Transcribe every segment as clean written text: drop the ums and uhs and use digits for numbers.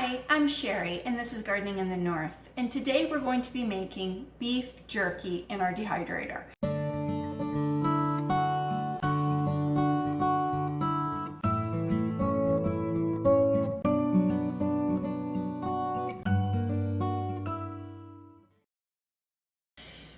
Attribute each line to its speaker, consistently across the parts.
Speaker 1: Hi, I'm Sherry and this is Gardening in the North, and today we're going to be making beef jerky in our dehydrator.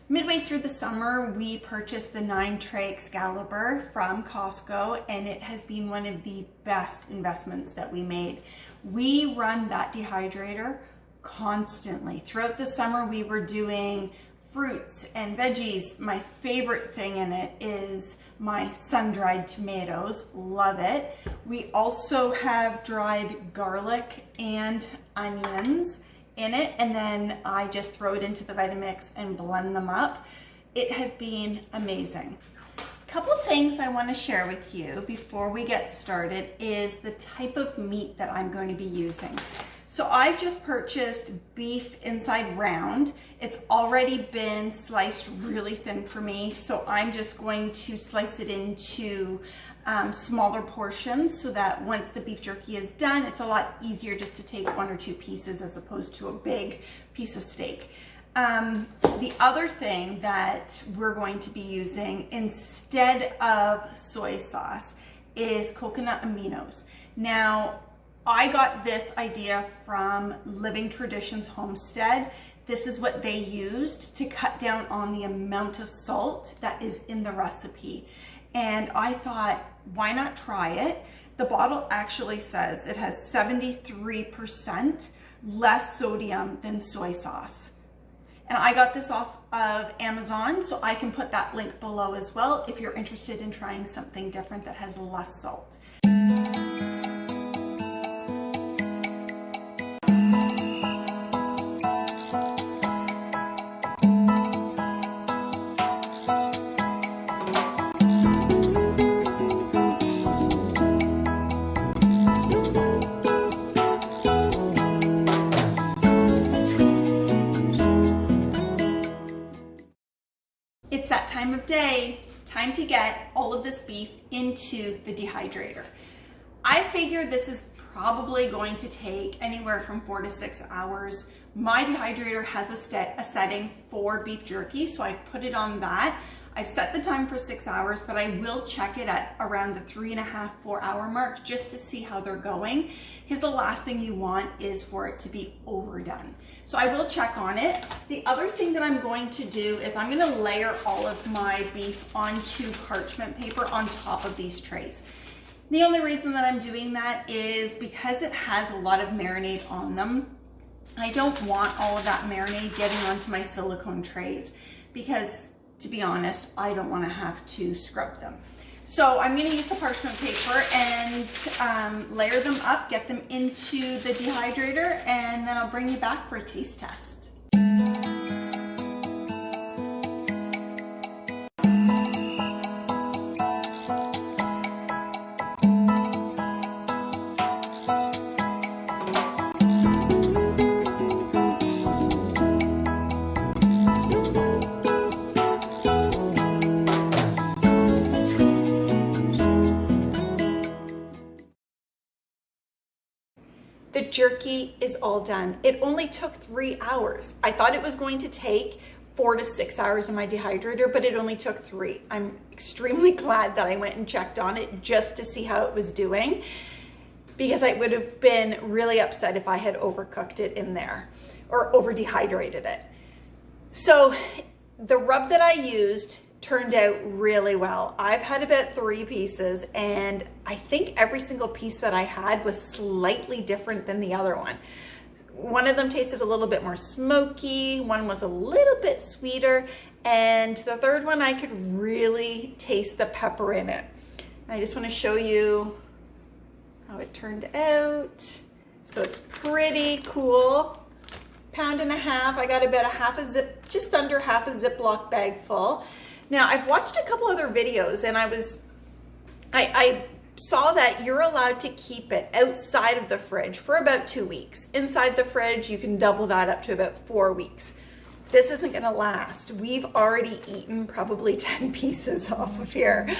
Speaker 1: Midway through the summer, we purchased the 9-tray Excalibur from Costco, and it has been one of the best investments that we made. We run that dehydrator constantly. Throughout the summer, we were doing fruits and veggies. My favorite thing in it is my sun-dried tomatoes. Love it. We also have dried garlic and onions in it, and then I just throw it into the Vitamix and blend them up. It has been amazing. A couple of things I want to share with you before we get started is the type of meat that I'm going to be using. So I've just purchased beef inside round. It's already been sliced really thin for me, so I'm just going to slice it into smaller portions so that once the beef jerky is done, it's a lot easier just to take 1 or 2 pieces as opposed to a big piece of steak. The other thing that we're going to be using instead of soy sauce is coconut aminos. Now, I got this idea from Living Traditions Homestead. This is what they used to cut down on the amount of salt that is in the recipe. And I thought, why not try it? The bottle actually says it has 73% less sodium than soy sauce. And I got this off of Amazon, so I can put that link below as well if you're interested in trying something different that has less salt. It's that time of day, time to get all of this beef into the dehydrator. I figure this is probably going to take anywhere from 4 to 6 hours. My dehydrator has a setting for beef jerky, so I've put it on that. I've set the time for 6 hours, but I will check it at around the 3.5, 4 hour mark just to see how they're going, because the last thing you want is for it to be overdone. So I will check on it. The other thing that I'm going to do is I'm going to layer all of my beef onto parchment paper on top of these trays. The only reason that I'm doing that is because it has a lot of marinade on them. I don't want all of that marinade getting onto my silicone trays because, to be honest, I don't want to have to scrub them. So I'm going to use the parchment paper and layer them up, get them into the dehydrator, and then I'll bring you back for a taste test. The jerky is all done. It only took 3 hours. I thought it was going to take 4 to 6 hours in my dehydrator, but it only took 3. I'm extremely glad that I went and checked on it just to see how it was doing, because I would have been really upset if I had overcooked it in there or over dehydrated it. So the rub that I used turned out really well. I've had about 3 pieces, and I think every single piece that I had was slightly different than the other one. One of them tasted a little bit more smoky, one was a little bit sweeter, and the third one I could really taste the pepper in it. I just want to show you how it turned out. So it's pretty cool. 1.5 pounds. I got about just under half a Ziploc bag full. Now, I've watched a couple other videos, and I saw that you're allowed to keep it outside of the fridge for about 2 weeks. Inside the fridge, you can double that up to about 4 weeks. This isn't gonna last. We've already eaten probably 10 pieces off of here.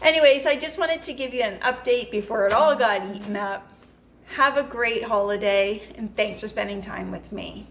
Speaker 1: Anyways, I just wanted to give you an update before it all got eaten up. Have a great holiday, and thanks for spending time with me.